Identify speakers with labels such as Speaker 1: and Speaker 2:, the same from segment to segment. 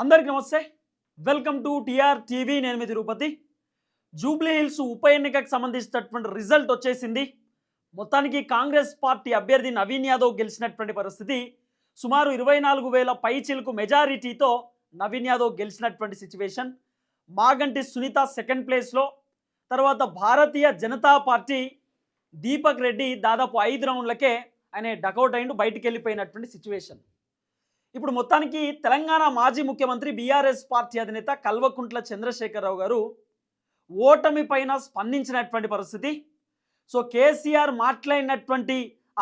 Speaker 1: అందరికీ నమస్తే. Welcome to TR TV. నేను మీ తిరుపతి. జూబ్లీ హిల్స్ ఉప ఎన్నికకు సంబంధించినటువంటి రిజల్ట్ వచ్చేసింది. మొత్తానికి కాంగ్రెస్ పార్టీ అభ్యర్థి నవీన్ యాదవ్ గెలిచినటువంటి పరిస్థితి. సుమారు 24,000 పైచిలకు మెజారిటీతో నవీన్ యాదవ్ గెలిచినటువంటి సిచ్యువేషన్. మాగంటి సునీత సెకండ్ ప్లేస్లో, తర్వాత భారతీయ జనతా పార్టీ దీపక్ రెడ్డి దాదాపు 5 రౌండ్లకే ఆయన డకౌట్ అయిండు, బయటికి వెళ్ళిపోయినటువంటి సిచ్యువేషన్. ఇప్పుడు మొత్తానికి తెలంగాణ మాజీ ముఖ్యమంత్రి బీఆర్ఎస్ పార్టీ అధినేత కల్వకుంట్ల చంద్రశేఖరరావు గారు ఓటమి పైన స్పందించినటువంటి పరిస్థితి. సో కేసీఆర్ మాట్లాడినటువంటి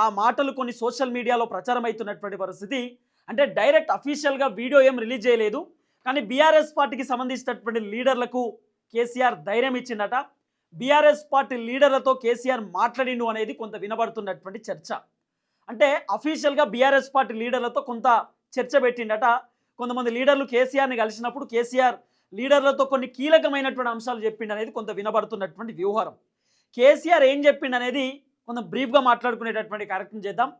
Speaker 1: ఆ మాటలు కొన్ని సోషల్ మీడియాలో ప్రచారం అవుతున్నటువంటి పరిస్థితి. అంటే డైరెక్ట్ అఫీషియల్గా వీడియో ఏం రిలీజ్ చేయలేదు, కానీ బీఆర్ఎస్ పార్టీకి సంబంధించినటువంటి లీడర్లకు కేసీఆర్ ధైర్యం ఇచ్చిందట. బీఆర్ఎస్ పార్టీ లీడర్లతో కేసీఆర్ మాట్లాడిండు అనేది కొంత వినబడుతున్నటువంటి చర్చ. అంటే అఫీషియల్గా బీఆర్ఎస్ పార్టీ లీడర్లతో కొంత చర్చ పెట్టిండట. కొంతమంది లీడర్లు కేసీఆర్ని కలిసినప్పుడు కేసీఆర్ లీడర్లతో కొన్ని కీలకమైనటువంటి అంశాలు చెప్పిండు అనేది కొంత వినబడుతున్నటువంటి వ్యవహారం. కేసీఆర్ ఏం చెప్పిండు అనేది కొంత బ్రీఫ్గా మాట్లాడుకునేటటువంటి కార్యక్రమం చేద్దాం.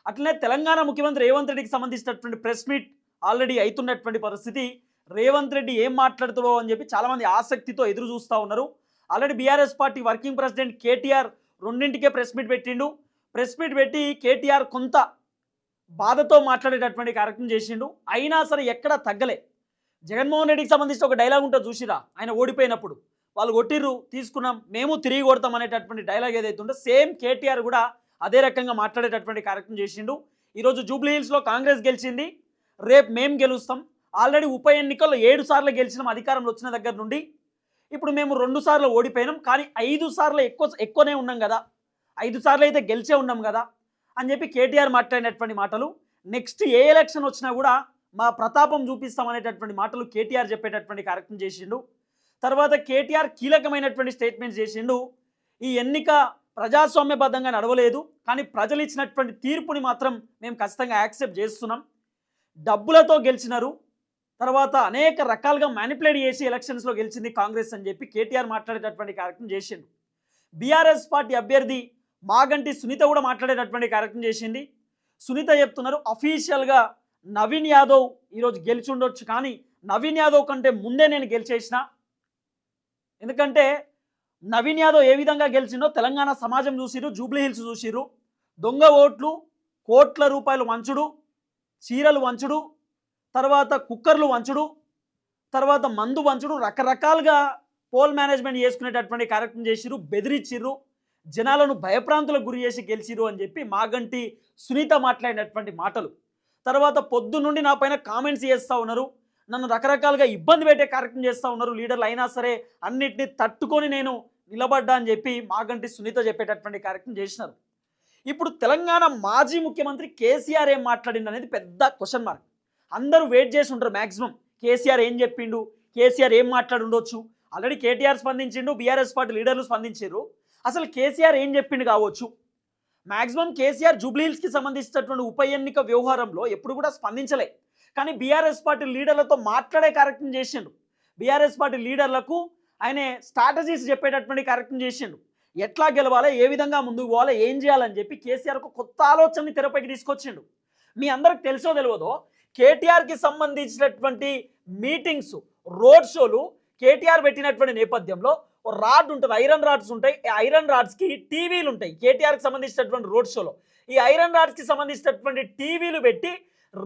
Speaker 1: అట్లనే తెలంగాణ ముఖ్యమంత్రి రేవంత్ రెడ్డికి సంబంధించినటువంటి ప్రెస్ మీట్ ఆల్రెడీ అవుతున్నటువంటి పరిస్థితి. రేవంత్ రెడ్డి ఏం మాట్లాడుతాడో అని చెప్పి చాలామంది ఆసక్తితో ఎదురు చూస్తూ ఉన్నారు. Already BRS party working president KTR రెండింటికే ప్రెస్ మీట్ పెట్టిండు. ప్రెస్ మీట్ పెట్టి కేటీఆర్ కొంత బాధతో మాట్లాడేటటువంటి కార్యక్రమం చేసిండు. అయినా సరే ఎక్కడా తగ్గలే. జగన్మోహన్ రెడ్డికి సంబంధించి ఒక డైలాగ్ ఉంటుంది చూసిరా, ఆయన ఓడిపోయినప్పుడు వాళ్ళు కొట్టిర్రు తీసుకున్నాం, మేము తిరిగి కొడతాం అనేటటువంటి డైలాగ్ ఏదైతే ఉందో సేమ్ కేటీఆర్ కూడా అదే రకంగా మాట్లాడేటటువంటి కార్యక్రమం చేసిండు. ఈరోజు జూబ్లీ హిల్స్లో కాంగ్రెస్ గెలిచింది, రేపు మేము గెలుస్తాం. ఆల్రెడీ ఉప ఎన్నికల్లో 7 సార్లు గెలిచినాం అధికారంలో వచ్చిన దగ్గర నుండి. ఇప్పుడు మేము 2 సార్లు ఓడిపోయినాం, కానీ 5 సార్లు ఎక్కువనే ఉన్నాం కదా, 5 సార్లు అయితే గెలిచే ఉన్నాం కదా అని చెప్పి కేటీఆర్ మాట్లాడినటువంటి మాటలు. నెక్స్ట్ ఏ ఎలక్షన్ వచ్చినా కూడా మా ప్రతాపం చూపిస్తామనేటటువంటి మాటలు కేటీఆర్ చెప్పేటటువంటి కార్యక్రమం చేసిండు. తర్వాత కేటీఆర్ కీలకమైనటువంటి స్టేట్మెంట్స్ చేసిండు. ఈ ఎన్నిక ప్రజాస్వామ్యబద్ధంగా నడవలేదు, కానీ ప్రజలు ఇచ్చినటువంటి తీర్పుని మాత్రం మేము ఖచ్చితంగా యాక్సెప్ట్ చేస్తున్నాం. డబ్బులతో గెలిచినారు, తర్వాత అనేక రకాలుగా మ్యానిపులేట్ చేసి ఎలక్షన్స్లో గెలిచింది కాంగ్రెస్ అని చెప్పి కేటీఆర్ మాట్లాడేటటువంటి కార్యక్రమం చేసిండు. బీఆర్ఎస్ పార్టీ అభ్యర్థి మాగంటి సునీత కూడా మాట్లాడేటటువంటి కార్యక్రమం చేసింది. సునీత చెప్తున్నారు అఫీషియల్గా నవీన్ యాదవ్ ఈరోజు గెలిచి ఉండొచ్చు, కానీ నవీన్ యాదవ్ కంటే ముందే నేను గెలిచేసిన. ఎందుకంటే నవీన్ యాదవ్ ఏ విధంగా గెలిచిండో తెలంగాణ సమాజం చూసిరు, జూబ్లీ హిల్స్ చూసిరు. దొంగ ఓట్లు, కోట్ల రూపాయలు వంచుడు, చీరలు వంచుడు, తర్వాత కుక్కర్లు వంచుడు, తర్వాత మందు వంచుడు, రకరకాలుగా పోల్ మేనేజ్మెంట్ చేసుకునేటటువంటి కార్యక్రమం చేసిరు, బెదిరించిర్రు, జనాలను భయప్రాంతులకు గురి చేసి గెలిచిరు అని చెప్పి మాగంటి సునీత మాట్లాడినటువంటి మాటలు. తర్వాత పొద్దు నుండి నా పైన కామెంట్స్ చేస్తూ ఉన్నారు, నన్ను రకరకాలుగా ఇబ్బంది పెట్టే కార్యక్రమం చేస్తూ ఉన్నారు లీడర్లు, అయినా సరే అన్నిటినీ తట్టుకొని నేను నిలబడ్డా అని చెప్పి మాగంటి సునీత చెప్పేటటువంటి కార్యక్రమం చేసినారు. ఇప్పుడు తెలంగాణ మాజీ ముఖ్యమంత్రి కేసీఆర్ ఏం మాట్లాడింది అనేది పెద్ద క్వశ్చన్ మార్క్. అందరూ వెయిట్ చేసి ఉంటారు మ్యాక్సిమం కేసీఆర్ ఏం చెప్పిండు, కేసీఆర్ ఏం మాట్లాడి ఉండొచ్చు. ఆల్రెడీ కేటీఆర్ స్పందించిండు, బీఆర్ఎస్ పార్టీ లీడర్లు స్పందించారు. అసలు కేసీఆర్ ఏం చెప్పిండు కావచ్చు. మ్యాక్సిమం కేసీఆర్ జూబ్లీ హిల్స్కి సంబంధించినటువంటి ఉప ఎన్నిక వ్యవహారంలో ఎప్పుడు కూడా స్పందించలే, కానీ బీఆర్ఎస్ పార్టీ లీడర్లతో మాట్లాడే కార్యక్రమం చేసిండు. బీఆర్ఎస్ పార్టీ లీడర్లకు ఆయన స్ట్రాటజీస్ చెప్పేటటువంటి కార్యక్రమం చేసిండు. ఎట్లా గెలవాలి, ఏ విధంగా ముందుకు పోవాలి, ఏం చేయాలని చెప్పి కేసీఆర్కు కొత్త ఆలోచనని తెరపైకి తీసుకొచ్చిండు. మీ అందరికి తెలుసో తెలియదో కేటీఆర్కి సంబంధించినటువంటి మీటింగ్స్, రోడ్ షోలు కేటీఆర్ పెట్టినటువంటి నేపథ్యంలో రాడ్ ఉంటుంది, ఐరన్ రాడ్స్ ఉంటాయి. ఈ ఐరన్ రాడ్స్కి టీవీలు ఉంటాయి. కేటీఆర్కి సంబంధించినటువంటి రోడ్ షోలో ఈ ఐరన్ రాడ్స్కి సంబంధించినటువంటి టీవీలు పెట్టి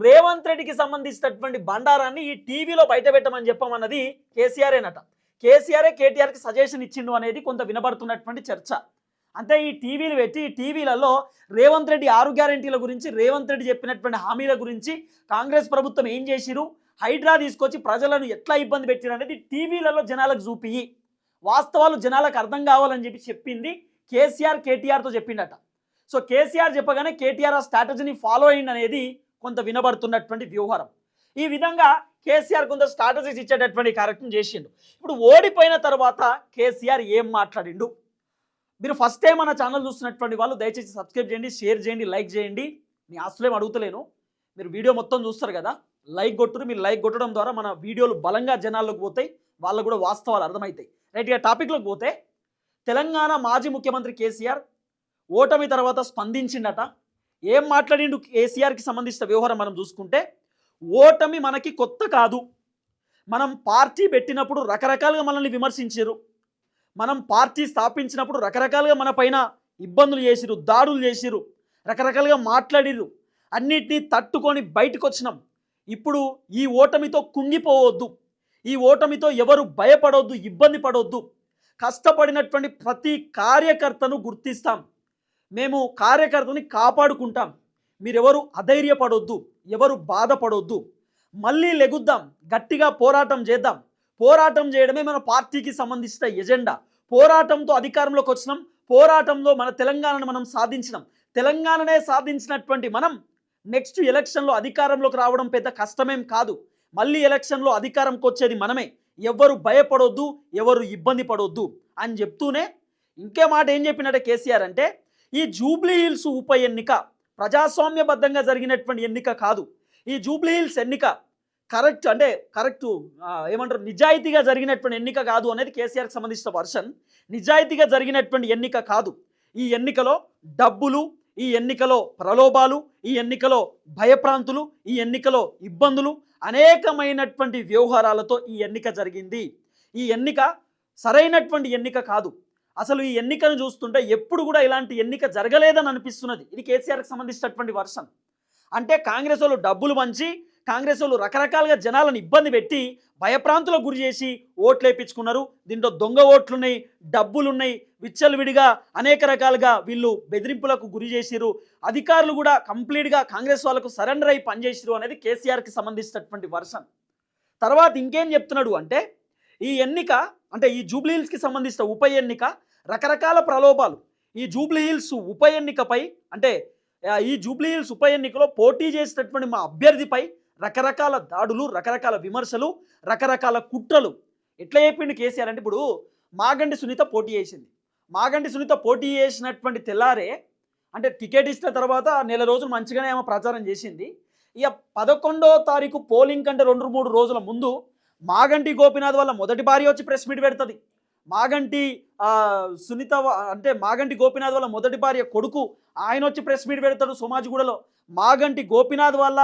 Speaker 1: రేవంత్ రెడ్డికి సంబంధించినటువంటి బండారాన్ని ఈ టీవీలో బయట పెట్టమని చెప్పమన్నది కేసీఆర్ఏనట. కేసీఆరే కేటీఆర్కి సజెషన్ ఇచ్చిండు అనేది కొంత వినబడుతున్నటువంటి చర్చ. అంటే ఈ టీవీలు పెట్టి ఈ టీవీలలో రేవంత్ రెడ్డి 6 గ్యారెంటీల గురించి, రేవంత్ రెడ్డి చెప్పినటువంటి హామీల గురించి, కాంగ్రెస్ ప్రభుత్వం ఏం చేసిరు, హైడ్రా తీసుకొచ్చి ప్రజలను ఎట్లా ఇబ్బంది పెట్టిరు అనేది టీవీలలో జనాలకు చూపి వాస్తవాలు జనాలకు అర్థం కావాలని చెప్పి చెప్పింది కేసీఆర్. కేటీఆర్తో చెప్పిండట. సో కేసీఆర్ చెప్పగానే కేటీఆర్ ఆ స్ట్రాటజీని ఫాలో అయ్యింది అనేది కొంత వినబడుతున్నటువంటి వ్యవహారం. ఈ విధంగా కేసీఆర్ కొంత స్ట్రాటజీస్ ఇచ్చేటటువంటి కార్యక్రమం చేసిండు. ఇప్పుడు ఓడిపోయిన తర్వాత కేసీఆర్ ఏం మాట్లాడిండు. మీరు ఫస్ట్ టైం మన ఛానల్ చూస్తున్నటువంటి వాళ్ళు దయచేసి సబ్స్క్రైబ్ చేయండి, షేర్ చేయండి, లైక్ చేయండి. మీ ఆస్తులేం అడుగుతలేను, మీరు వీడియో మొత్తం చూస్తారు కదా, లైక్ కొట్టురు. మీరు లైక్ కొట్టడం ద్వారా మన వీడియోలు బలంగా జనాల్లోకి పోతాయి, వాళ్ళకు కూడా వాస్తవాలు అర్థమవుతాయి. రైట్గా టాపిక్లోకి పోతే, తెలంగాణ మాజీ ముఖ్యమంత్రి కేసీఆర్ ఓటమి తర్వాత స్పందించిండట. ఏం మాట్లాడిండు కేసీఆర్కి సంబంధించిన వ్యవహారం మనం చూసుకుంటే, ఓటమి మనకి కొత్త కాదు, మనం పార్టీ పెట్టినప్పుడు రకరకాలుగా మనల్ని విమర్శించారు, మనం పార్టీ స్థాపించినప్పుడు రకరకాలుగా మన పైన ఇబ్బందులు చేసిరు, దాడులు చేసిరు, రకరకాలుగా మాట్లాడిరు. అన్నిటినీ తట్టుకొని బయటకు వచ్చినాం. ఇప్పుడు ఈ ఓటమితో కుంగిపోవద్దు, ఈ ఓటమితో ఎవరు భయపడవద్దు, ఇబ్బంది పడవద్దు. కష్టపడినటువంటి ప్రతి కార్యకర్తను గుర్తిస్తాం, మేము కార్యకర్తని కాపాడుకుంటాం. మీరెవరు అధైర్యపడొద్దు, ఎవరు బాధపడొద్దు. మళ్ళీ లెగుద్దాం, గట్టిగా పోరాటం చేద్దాం. పోరాటం చేయడమే మన పార్టీకి సంబంధించిన ఎజెండా. పోరాటంతో అధికారంలోకి వచ్చినాం, పోరాటంలో మన తెలంగాణను మనం సాధించినాం. తెలంగాణనే సాధించినటువంటి మనం నెక్స్ట్ ఎలక్షన్లో అధికారంలోకి రావడం పెద్ద కష్టమేం కాదు. మళ్ళీ ఎలక్షన్లో అధికారంకి వచ్చేది మనమే. ఎవరు భయపడొద్దు, ఎవరు ఇబ్బంది పడొద్దు అని చెప్తూనే ఇంకే మాట ఏం చెప్పినట్టే కేసీఆర్ అంటే, ఈ జూబ్లీ హిల్స్ ఉప ఎన్నిక ప్రజాస్వామ్యబద్ధంగా జరిగినటువంటి ఎన్నిక కాదు. ఈ జూబ్లీ హిల్స్ ఎన్నిక కరెక్ట్ ఏమంటారు, నిజాయితీగా జరిగినటువంటి ఎన్నిక కాదు అనేది కేసీఆర్కి సంబంధించిన వర్షన్. నిజాయితీగా జరిగినటువంటి ఎన్నిక కాదు. ఈ ఎన్నికలో డబ్బులు, ఈ ఎన్నికలో ప్రలోభాలు, ఈ ఎన్నికలో భయప్రాంతులు, ఈ ఎన్నికలో ఇబ్బందులు, అనేకమైనటువంటి వ్యవహారాలతో ఈ ఎన్నిక జరిగింది. ఈ ఎన్నిక సరైనటువంటి ఎన్నిక కాదు. అసలు ఈ ఎన్నికను చూస్తుంటే ఎప్పుడు కూడా ఇలాంటి ఎన్నిక జరగలేదని అనిపిస్తున్నది. ఇది కేసీఆర్కి సంబంధించినటువంటి వర్షన్. అంటే కాంగ్రెస్ వాళ్ళు డబ్బులు పంచి, కాంగ్రెస్ వాళ్ళు రకరకాలుగా జనాలను ఇబ్బంది పెట్టి భయప్రాంతులకు గురి చేసి ఓట్లు వేయించుకున్నారు. దీంట్లో దొంగ ఓట్లున్నాయి, డబ్బులున్నాయి, విచ్చలవిడిగా అనేక రకాలుగా వీళ్ళు బెదిరింపులకు గురి చేసిరు. అధికారులు కూడా కంప్లీట్గా కాంగ్రెస్ వాళ్ళకు సరెండర్ అయి పనిచేసిరు అనేది కేసీఆర్కి సంబంధించినటువంటి వర్షన్. తర్వాత ఇంకేం చెప్తున్నాడు అంటే, ఈ ఎన్నిక అంటే ఈ జూబ్లీ హిల్స్కి సంబంధించిన ఉప ఎన్నిక రకరకాల ప్రలోభాలు. ఈ జూబ్లీ హిల్స్ ఉప ఎన్నికపై అంటే ఈ జూబ్లీ హిల్స్ ఉప ఎన్నికలో పోటీ చేసినటువంటి మా అభ్యర్థిపై రకరకాల దాడులు, రకరకాల విమర్శలు, రకరకాల కుట్రలు. ఎట్లా చెప్పిండు కేసీఆర్ అంటే, ఇప్పుడు మాగంటి సునీత పోటీ చేసింది. మాగంటి సునీత పోటీ చేసినటువంటి తెల్లారే అంటే టికెట్ ఇచ్చిన తర్వాత నెల రోజులు మంచిగానే ఏమో ప్రచారం చేసింది. ఇక 11వ తారీఖు పోలింగ్ కంటే 2-3 రోజుల ముందు మాగంటి గోపీనాథ్ వాళ్ళ మొదటి భార్య వచ్చి ప్రెస్ మీట్ పెడుతుంది. మాగంటి సునీత అంటే మాగంటి గోపీనాథ్ వాళ్ళ మొదటి భార్య కొడుకు ఆయన వచ్చి ప్రెస్ మీట్ పెడతాడు సోమాజిగూడలో. మాగంటి గోపీనాథ్ వాళ్ళ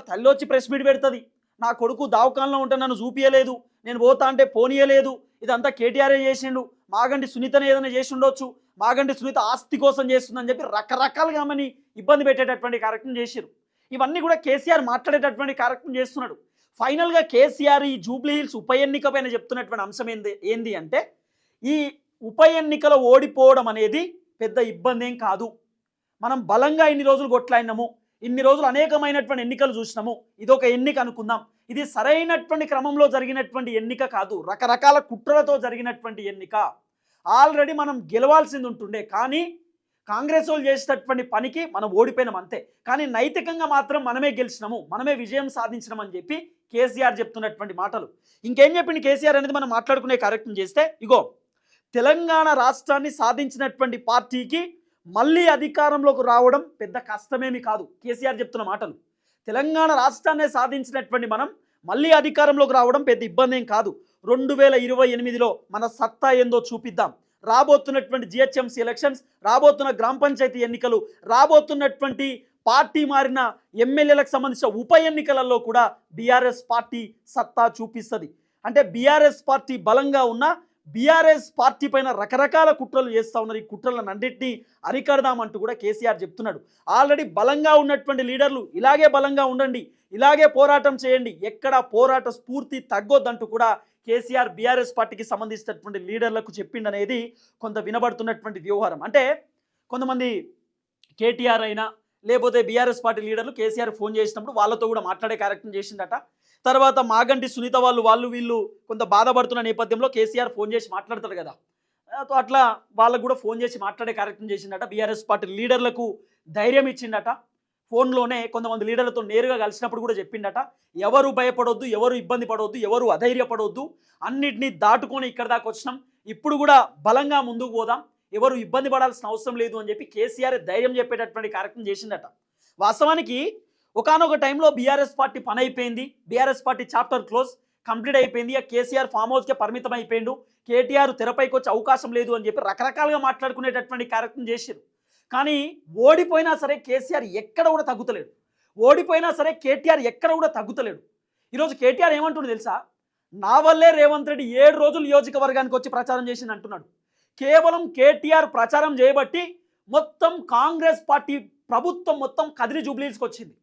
Speaker 1: తల్లి వచ్చి ప్రెస్ మీట్ పెడుతుంది. నా కొడుకు దావకాలంలో ఉంటే నన్ను చూపియలేదు, నేను పోతా అంటే పోనీయలేదు, ఇదంతా కేటీఆర్ఏ చేసిండు, మాగంటి సునీతనే ఏదైనా చేసి ఉండొచ్చు, మాగంటి సునీత ఆస్తి కోసం చేస్తుందని చెప్పి రకరకాలుగా ఆమెని ఇబ్బంది పెట్టేటటువంటి కార్యక్రమం చేసిరు. ఇవన్నీ కూడా కేసీఆర్ మాట్లాడేటటువంటి కార్యక్రమం చేస్తున్నాడు. ఫైనల్గా కేసీఆర్ ఈ జూబ్లీ హిల్స్ ఉప ఎన్నిక పైన చెప్తున్నటువంటి అంశం ఏంది అంటే, ఈ ఉప ఎన్నికలో ఓడిపోవడం అనేది పెద్ద ఇబ్బంది ఏం కాదు. మనం బలంగా ఇన్ని రోజులు కొట్లాడినాము, ఇన్ని రోజులు అనేకమైనటువంటి ఎన్నికలు చూసినాము, ఇదొక ఎన్నిక అనుకుందాం. ఇది సరైనటువంటి క్రమంలో జరిగినటువంటి ఎన్నిక కాదు, రకరకాల కుట్రలతో జరిగినటువంటి ఎన్నిక. ఆల్రెడీ మనం గెలవాల్సింది ఉంటుండే, కానీ కాంగ్రెస్ వాళ్ళు చేసేటటువంటి పనికి మనం ఓడిపోయినాం అంతే. కానీ నైతికంగా మాత్రం మనమే గెలిచినాము, మనమే విజయం సాధించినాం అని చెప్పి కేసీఆర్ చెప్తున్నటువంటి మాటలు. ఇంకేం చెప్పింది కేసీఆర్ అనేది మనం మాట్లాడుకునే కార్యక్రమం చేస్తే, ఇగో తెలంగాణ రాష్ట్రాన్ని సాధించినటువంటి పార్టీకి మళ్ళీ అధికారంలోకి రావడం పెద్ద కష్టమేమి కాదు. కేసీఆర్ చెప్తున్న మాటలు. తెలంగాణ రాష్ట్రాన్ని సాధించినటువంటి మనం మళ్ళీ అధికారంలోకి రావడం పెద్ద ఇబ్బంది ఏం కాదు. 2028లో మన సత్తా ఏందో చూపిద్దాం. రాబోతున్నటువంటి జిహెచ్ఎంసీ ఎలక్షన్స్, రాబోతున్న గ్రామ పంచాయతీ ఎన్నికలు, రాబోతున్నటువంటి పార్టీ మారిన ఎమ్మెల్యేలకు సంబంధించిన ఉప ఎన్నికలలో కూడా బీఆర్ఎస్ పార్టీ సత్తా చూపిస్తుంది. అంటే బీఆర్ఎస్ పార్టీ బలంగా ఉన్న బీఆర్ఎస్ పార్టీ పైన రకరకాల కుట్రలు చేస్తూ ఉన్నారు. ఈ కుట్రలను అన్నింటినీ అరికడదామంటూ కూడా కేసీఆర్ చెప్తున్నాడు. ఆల్రెడీ బలంగా ఉన్నటువంటి లీడర్లు ఇలాగే బలంగా ఉండండి, ఇలాగే పోరాటం చేయండి, ఎక్కడ పోరాట స్ఫూర్తి తగ్గొద్దంటూ కూడా కేసీఆర్ బీఆర్ఎస్ పార్టీకి సంబంధించినటువంటి లీడర్లకు చెప్పిండనేది కొంత వినబడుతున్నటువంటి వ్యవహారం. అంటే కొంతమంది కేటీఆర్ అయినా లేకపోతే బీఆర్ఎస్ పార్టీ లీడర్లు కేసీఆర్ ఫోన్ చేసినప్పుడు వాళ్ళతో కూడా మాట్లాడే కార్యక్రమం చేసిందట. తర్వాత మాగంటి సునీత వీళ్ళు కొంత బాధపడుతున్న నేపథ్యంలో కేసీఆర్ ఫోన్ చేసి మాట్లాడతాడు కదా, అట్లా వాళ్ళకు కూడా ఫోన్ చేసి మాట్లాడే కార్యక్రమం చేసిందట. బీఆర్ఎస్ పార్టీ లీడర్లకు ధైర్యం ఇచ్చిండట. ఫోన్లోనే కొంతమంది లీడర్లతో నేరుగా కలిసినప్పుడు కూడా చెప్పిండట, ఎవరు భయపడొద్దు, ఎవరు ఇబ్బంది పడవద్దు, ఎవరు అధైర్యపడవద్దు, అన్నిటినీ దాటుకొని ఇక్కడ దాకా వచ్చినాం, ఇప్పుడు కూడా బలంగా ముందుకు పోదాం, ఎవరు ఇబ్బంది పడాల్సిన అవసరం లేదు అని చెప్పి కేసీఆర్ ధైర్యం చెప్పేటటువంటి కార్యక్రమం చేసిందట. వాస్తవానికి ఒకనొక టైంలో బీఆర్ఎస్ పార్టీ పని అయిపోయింది, BRS party chapter close complete అయిపోయింది. కేసీఆర్ ఫామ్ హౌస్కే పరిమితం అయిపోయిండు, కేటీఆర్ తెరపైకి వచ్చే అవకాశం లేదు అని చెప్పి రకరకాలుగా మాట్లాడుకునేటటువంటి కార్యక్రమం చేశారు. కానీ ఓడిపోయినా సరే కేసీఆర్ ఎక్కడ కూడా తగ్గుతలేడు, ఓడిపోయినా సరే కేటీఆర్ ఎక్కడ కూడా తగ్గుతలేడు. ఈరోజు కేటీఆర్ ఏమంటుండు తెలుసా? నా వల్లే రేవంత్ రెడ్డి 7 రోజులు నియోజకవర్గానికి వచ్చి ప్రచారం చేసింది అంటున్నాడు. కేవలం కేటీఆర్ ప్రచారం చేయబట్టి మొత్తం కాంగ్రెస్ పార్టీ ప్రభుత్వం మొత్తం కదిరి జూబ్లీహిల్స్కి వచ్చింది.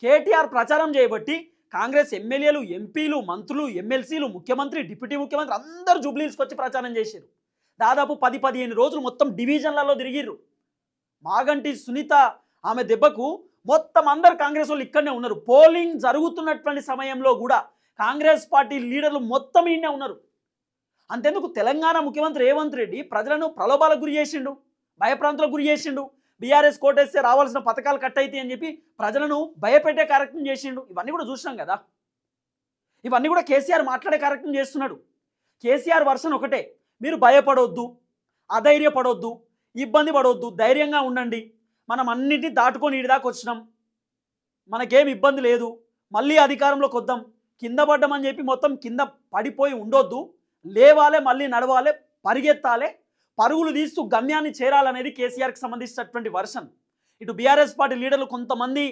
Speaker 1: కేటీఆర్ ప్రచారం చేయబట్టి కాంగ్రెస్ ఎమ్మెల్యేలు, ఎంపీలు, మంత్రులు, ఎమ్మెల్సీలు, ముఖ్యమంత్రి, డిప్యూటీ ముఖ్యమంత్రి అందరూ జూబ్లీహిల్స్కి వచ్చి ప్రచారం చేశారు. దాదాపు 10-15 రోజులు మొత్తం డివిజన్లలో తిరిగిర్రు. మాగంటి సునీత ఆమె దెబ్బకు మొత్తం అందరు కాంగ్రెస్ వాళ్ళు ఇక్కడనే ఉన్నారు. పోలింగ్ జరుగుతున్నటువంటి సమయంలో కూడా కాంగ్రెస్ పార్టీ లీడర్లు మొత్తం ఈయనే ఉన్నారు. అంతెందుకు తెలంగాణ ముఖ్యమంత్రి రేవంత్ రెడ్డి ప్రజలను ప్రలోభాలకు గురి చేసిండు, భయప్రాంతులకు గురి చేసిండు. బీఆర్ఎస్ కోటేస్తే రావాల్సిన పథకాలు కట్ అవుతాయి అని చెప్పి ప్రజలను భయపెట్టే కార్యక్రమం చేసిండు. ఇవన్నీ కూడా చూసినాం కదా. ఇవన్నీ కూడా కేసీఆర్ మాట్లాడే కార్యక్రమం చేస్తున్నాడు. కేసీఆర్ వర్షన్ ఒకటే, మీరు భయపడొద్దు, అధైర్యపడొద్దు, ఇబ్బంది పడవద్దు, ధైర్యంగా ఉండండి, మనం అన్నింటినీ దాటుకొని ఇడిదాకా వచ్చినాం, మనకేం ఇబ్బంది లేదు, మళ్ళీ అధికారంలోకి వద్దాం, కింద పడ్డామని చెప్పి మొత్తం కింద పడిపోయి ఉండొద్దు, లేవాలే, మళ్ళీ నడవాలే, పరిగెత్తాలే, పరుగులు తీస్తూ గమ్యాన్ని చేరాలనేది కేసీఆర్కి సంబంధించినటువంటి వర్షన్. ఇటు బీఆర్ఎస్ పార్టీ లీడర్లు కొంతమంది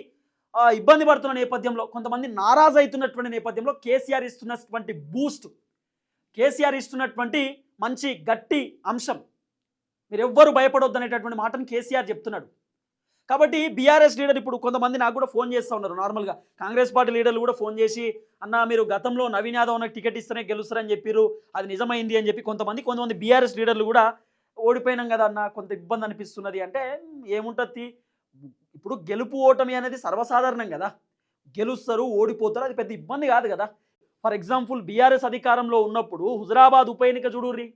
Speaker 1: ఇబ్బంది పడుతున్న నేపథ్యంలో, కొంతమంది నారాజు అవుతున్నటువంటి నేపథ్యంలో కేసీఆర్ ఇస్తున్నటువంటి బూస్ట్, కేసీఆర్ ఇస్తున్నటువంటి మంచి గట్టి అంశం, మీరు ఎవ్వరు భయపడొద్దు అనేటటువంటి మాటను కేసీఆర్ చెప్తున్నాడు. కాబట్టి బీఆర్ఎస్ లీడర్ ఇప్పుడు కొంతమంది నాకు కూడా ఫోన్ చేస్తూ ఉన్నారు. నార్మల్గా కాంగ్రెస్ పార్టీ లీడర్లు కూడా ఫోన్ చేసి, అన్న మీరు గతంలో నవీన్ యాదవ్ నాకు టికెట్ ఇస్తేనే గెలుస్తారని చెప్పారు, అది నిజమైంది అని చెప్పి కొంతమంది బీఆర్ఎస్ లీడర్లు కూడా ఓడిపోయినాం కదా అన్న, కొంత ఇబ్బంది అనిపిస్తున్నది అంటే, ఏముంటుంది ఇప్పుడు గెలుపు ఓటమి అనేది సర్వసాధారణం కదా, గెలుస్తారు ఓడిపోతారు, అది పెద్ద ఇబ్బంది కాదు కదా. ఫర్ ఎగ్జాంపుల్ బీఆర్ఎస్ అధికారంలో ఉన్నప్పుడు హుజరాబాద్ ఉప ఎన్నిక చూడుర్రి,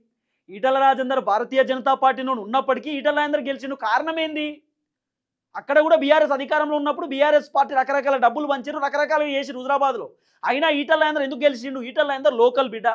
Speaker 1: ఈటల రాజేందర్ భారతీయ జనతా పార్టీ నుండి ఉన్నప్పటికీ ఈటల రాజేందర్ గెలిచిండు. కారణం ఏంది? అక్కడ కూడా బీఆర్ఎస్ అధికారంలో ఉన్నప్పుడు బీఆర్ఎస్ పార్టీ రకరకాల డబ్బులు పంచారు, రకరకాలుగా చేసిరు హుజరాబాద్లో. అయినా ఈటల రాజేందర్ ఎందుకు గెలిచిండు? ఈటల రాజేందర్ లోకల్ బిడ్డ.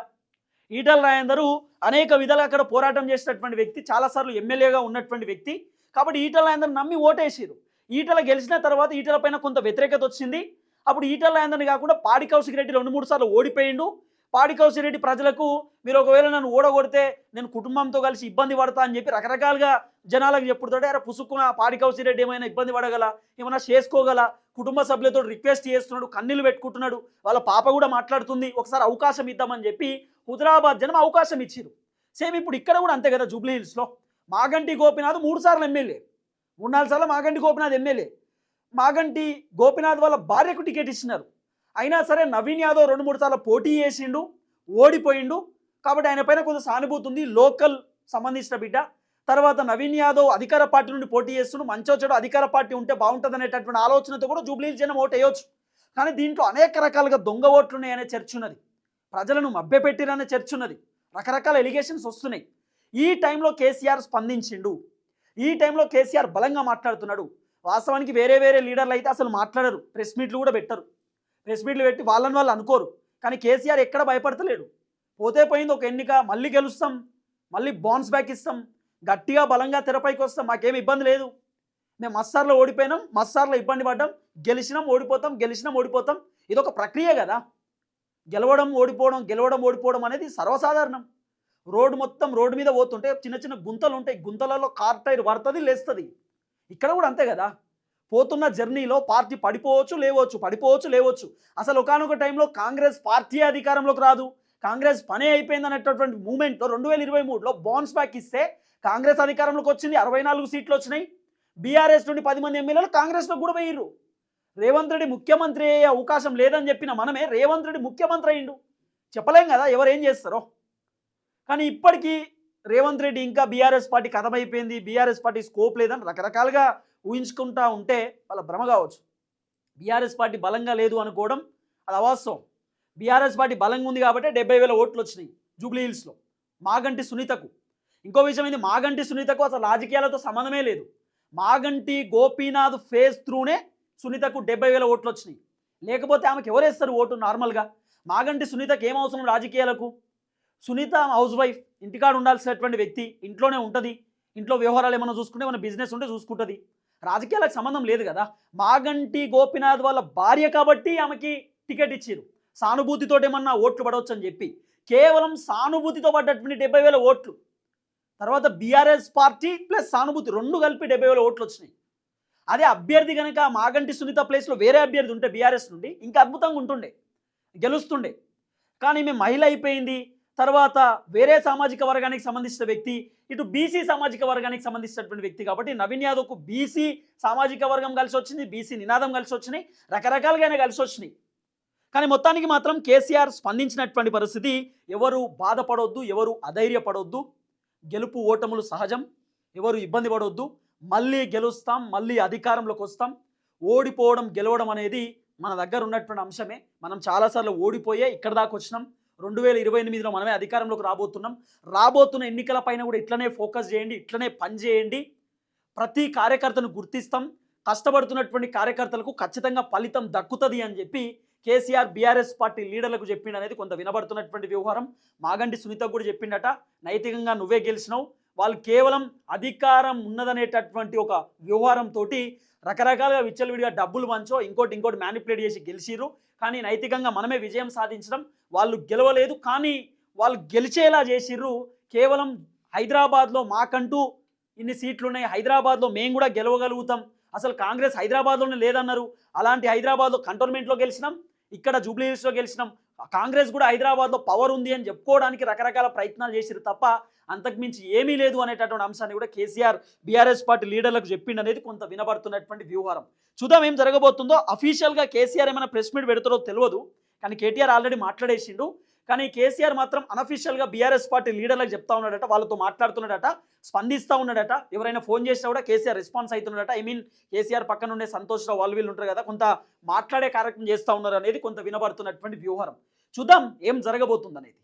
Speaker 1: ఈటల రాజేందర్ అనేక విధాలుగా అక్కడ పోరాటం చేసినటువంటి వ్యక్తి, చాలాసార్లు ఎమ్మెల్యేగా ఉన్నటువంటి వ్యక్తి. కాబట్టి ఈటల రాజేందర్ నమ్మి ఓటేసారు. ఈటల గెలిచిన తర్వాత ఈటల పైన కొంత వ్యతిరేకత వచ్చింది. అప్పుడు ఈటల రాజేందర్ని కాకుండా పాడి కౌశిక్ రెడ్డి 2-3 సార్లు ఓడిపోయిండు. పాడి కౌశిక్ రెడ్డి ప్రజలకు, మీరు ఒకవేళ నన్ను ఓడగొడితే నేను కుటుంబంతో కలిసి ఇబ్బంది పడతా అని చెప్పి రకరకాలుగా జనాలకు చెప్పుడుతోటే, అరే పుసుక్కున పాడి కౌశిక్ రెడ్డి ఏమైనా ఇబ్బంది పడగల, ఏమైనా చేసుకోగల, కుటుంబ సభ్యులతో రిక్వెస్ట్ చేస్తున్నాడు, కన్నీళ్ళు పెట్టుకుంటున్నాడు, వాళ్ళ పాప కూడా మాట్లాడుతుంది, ఒకసారి అవకాశం ఇద్దామని చెప్పి హుజరాబాద్ జనం అవకాశం ఇచ్చారు. సేమ్ ఇప్పుడు ఇక్కడ కూడా అంతే కదా. జూబ్లీహిల్స్లో మాగంటి గోపినాథ్ 3 సార్లు ఎమ్మెల్యే, 3-4 సార్లు మాగంటి గోపినాథ్ ఎమ్మెల్యే. మాగంటి గోపినాథ్ వాళ్ళ భార్యకు టికెట్ ఇచ్చినారు. అయినా సరే నవీన్ యాదవ్ 2-3 సార్లు పోటీ చేసిండు, ఓడిపోయిండు. కాబట్టి ఆయన పైన కొంత సానుభూతి ఉంది, లోకల్ సంబంధించిన బిడ్డ. తర్వాత నవీన్ యాదవ్ అధికార పార్టీ నుండి పోటీ చేస్తుండు, మంచో చెడు అధికార పార్టీ ఉంటే బాగుంటుంది అనేటటువంటి ఆలోచనతో కూడా జూబ్లీహిల్స్ జనం ఓటు వేయవచ్చు. కానీ దీంట్లో అనేక రకాలుగా దొంగ ఓట్లు ఉన్నాయనే చర్చ ఉన్నది, ప్రజలను మభ్యపెట్టిరనే చర్చ ఉన్నది, రకరకాల ఎలిగేషన్స్ వస్తున్నాయి. ఈ టైంలో కేసీఆర్ స్పందించిండు, ఈ టైంలో కేసీఆర్ బలంగా మాట్లాడుతున్నాడు. వాస్తవానికి వేరే లీడర్లు అయితే అసలు మాట్లాడరు, ప్రెస్ మీట్లు కూడా పెట్టరు, ప్రెస్ మీట్లు పెట్టి వాళ్ళని వాళ్ళు అనుకోరు. కానీ కేసీఆర్ ఎక్కడ భయపడతలేడు. పోతే పోయింది ఒక ఎన్నిక, మళ్ళీ గెలుస్తాం, మళ్ళీ బౌన్స్ బ్యాక్ ఇస్తాం, గట్టిగా బలంగా తెరపైకి వస్తాం, మాకేం ఇబ్బంది లేదు, మేము మస్సార్లో ఓడిపోయినాం, మస్సార్లో ఇబ్బంది పడ్డాం, గెలిచినాం ఓడిపోతాం, గెలిచినాం ఓడిపోతాం. ఇది ఒక ప్రక్రియ కదా. గెలవడం ఓడిపోవడం, గెలవడం ఓడిపోవడం అనేది సర్వసాధారణం. రోడ్డు మీద పోతుంటే చిన్న చిన్న గుంతలు ఉంటాయి, గుంతలలో కార్ టైర్ పడుతుంది, లేస్తుంది. ఇక్కడ కూడా అంతే కదా. పోతున్న జర్నీలో పార్టీ పడిపోవచ్చు లేవచ్చు, పడిపోవచ్చు లేవచ్చు. అసలు ఒకానొక టైంలో కాంగ్రెస్ పార్టీ అధికారంలోకి రాదు, కాంగ్రెస్ పనే అయిపోయింది అనేటటువంటి మూమెంట్లో 2023లో బౌన్స్ బ్యాక్ ఇస్తే కాంగ్రెస్ అధికారంలోకి వచ్చింది, 64 సీట్లు వచ్చినాయి. బీఆర్ఎస్ నుండి 10 మంది ఎమ్మెల్యేలు కాంగ్రెస్లో కూడా పోయిర్రు. రేవంత్ రెడ్డి ముఖ్యమంత్రి అయ్యే అవకాశం లేదని చెప్పిన మనమే రేవంత్ రెడ్డి ముఖ్యమంత్రి అయ్యిండు. చెప్పలేం కదా ఎవరు ఏం చేస్తారో. కానీ ఇప్పటికీ రేవంత్ రెడ్డి ఇంకా బీఆర్ఎస్ పార్టీ కథమైపోయింది, బీఆర్ఎస్ పార్టీ స్కోప్ లేదని రకరకాలుగా ఊహించుకుంటా ఉంటే వాళ్ళ భ్రమ కావచ్చు. బీఆర్ఎస్ పార్టీ బలంగా లేదు అనుకోవడం అది అవాస్తవం. బీఆర్ఎస్ పార్టీ బలంగా ఉంది కాబట్టి 70,000 ఓట్లు వచ్చినాయి జూబ్లీహిల్స్లో మాగంటి సునీతకు. ఇంకో విషయం ఏంది, మాగంటి సునీతకు అసలు రాజకీయాలతో సంబంధమే లేదు. మాగంటి గోపీనాథ్ ఫేస్ త్రూనే సునీతకు 70,000 ఓట్లు వచ్చినాయి. లేకపోతే ఆమెకు ఎవరేస్తారు ఓటు నార్మల్గా? మాగంటి సునీతకు ఏం అవసరం రాజకీయాలకు? సునీత హౌస్ వైఫ్, ఇంటికాడ ఉండాల్సినటువంటి వ్యక్తి, ఇంట్లోనే ఉంటుంది, ఇంట్లో వ్యవహారాలు ఏమైనా చూసుకుంటే, ఏమైనా బిజినెస్ ఉంటే చూసుకుంటుంది, రాజకీయాలకు సంబంధం లేదు కదా. మాగంటి గోపీనాథ్ వాళ్ళ భార్య కాబట్టి ఆమెకి టికెట్ ఇచ్చారు, సానుభూతితో ఏమన్నా ఓట్లు పడవచ్చు అని చెప్పి. కేవలం సానుభూతితో పడ్డటువంటి 70,000 ఓట్లు. తర్వాత బీఆర్ఎస్ పార్టీ ప్లస్ సానుభూతి 2 కలిపి 70,000 ఓట్లు వచ్చినాయి. అదే అభ్యర్థి కనుక మాగంటి సునీత ప్లేస్లో వేరే అభ్యర్థి ఉంటే బీఆర్ఎస్ నుండి ఇంకా అద్భుతంగా ఉంటుండే. గెలుస్తుండే. కానీ ఈమె మహిళ అయిపోయింది. తర్వాత వేరే సామాజిక వర్గానికి సంబంధించిన వ్యక్తి, ఇటు బీసీ సామాజిక వర్గానికి సంబంధించినటువంటి వ్యక్తి కాబట్టి నవీన్ యాదవ్‌కు బీసీ సామాజిక వర్గం కలిసొచ్చింది, బీసీ నినాదం కలిసొచ్చినాయి, రకరకాలుగానే కలిసొచ్చినాయి. కానీ మొత్తానికి మాత్రం కేసీఆర్ స్పందించినటువంటి పరిస్థితి, ఎవరు బాధపడొద్దు, ఎవరు అధైర్యపడొద్దు, గెలుపు ఓటములు సహజం, ఎవరు ఇబ్బంది పడొద్దు, మళ్ళీ గెలుస్తాం, మళ్ళీ అధికారంలోకి వస్తాం, ఓడిపోవడం గెలవడం అనేది మన దగ్గర ఉన్నటువంటి అంశమే. మనం చాలాసార్లు ఓడిపోయే ఇక్కడ దాకా వచ్చినాం. 2028లో మనమే అధికారంలోకి రాబోతున్నాం. రాబోతున్న ఎన్నికల పైన కూడా ఇట్లనే ఫోకస్ చేయండి, ఇట్లనే పని చేయండి. ప్రతి కార్యకర్తను గుర్తిస్తాం, కష్టపడుతున్నటువంటి కార్యకర్తలకు ఖచ్చితంగా ఫలితం దక్కుతుంది అని చెప్పి కేసీఆర్ బీఆర్ఎస్ పార్టీ లీడర్లకు చెప్పిండు అనేది కొంత వినబడుతున్నటువంటి వ్యవహారం. మాగంటి సునీతకు కూడా చెప్పిండట, నైతికంగా నువ్వే గెలిచినావు, వాళ్ళు కేవలం అధికారం ఉన్నదనేటటువంటి ఒక వ్యవహారంతో రకరకాలుగా విచ్చలవిడిగా డబ్బులు పంచో ఇంకోటి మ్యానిపులేట్ చేసి గెలిచిర్రు. కానీ నైతికంగా మనమే విజయం సాధించడం, వాళ్ళు గెలవలేదు. కానీ వాళ్ళు గెలిచేలా చేసిర్రు. కేవలం హైదరాబాద్లో మాకంటూ ఇన్ని సీట్లు ఉన్నాయి, హైదరాబాద్లో మేము కూడా గెలవగలుగుతాం, అసలు కాంగ్రెస్ హైదరాబాద్లోనే లేదన్నారు. అలాంటి హైదరాబాద్లో కంటోన్మెంట్లో గెలిచినాం, ఇక్కడ జూబ్లీ హిల్స్లో గెలిచినాం, కాంగ్రెస్ కూడా హైదరాబాద్లో పవర్ ఉంది అని చెప్పుకోవడానికి రకరకాల ప్రయత్నాలు చేసిరు తప్ప అంతకుమించి ఏమీ లేదు అనేటటువంటి అంశాన్ని కూడా కేసీఆర్ బీఆర్ఎస్ పార్టీ లీడర్లకు చెప్పిండు అనేది కొంత వినబడుతున్నటువంటి వ్యవహారం. చూద్దాం ఏం జరగబోతుందో. అఫీషియల్గా కేసీఆర్ ఏమైనా ప్రెస్ మీట్ పెడతారో తెలియదు, కానీ కేటీఆర్ ఆల్రెడీ మాట్లాడేసిండు. కానీ కేసీఆర్ మాత్రం అనఫీషియల్గా బీఆర్ఎస్ పార్టీ లీడర్లకు చెప్తా ఉన్నాడట, వాళ్ళతో మాట్లాడుతున్నాడట, స్పందిస్తూ ఉన్నాడట. ఎవరైనా ఫోన్ చేసినా కూడా కేసీఆర్ రెస్పాన్స్ అవుతున్నాడట. కేసీఆర్ పక్కన ఉండే సంతోష్ రావు వాళ్ళు వీళ్ళు ఉంటారు కదా, కొంత మాట్లాడే కార్యక్రమం చేస్తూ ఉన్నారు అనేది కొంత వినబడుతున్నటువంటి వ్యవహారం. చూద్దాం ఏం జరగబోతుంది అనేది.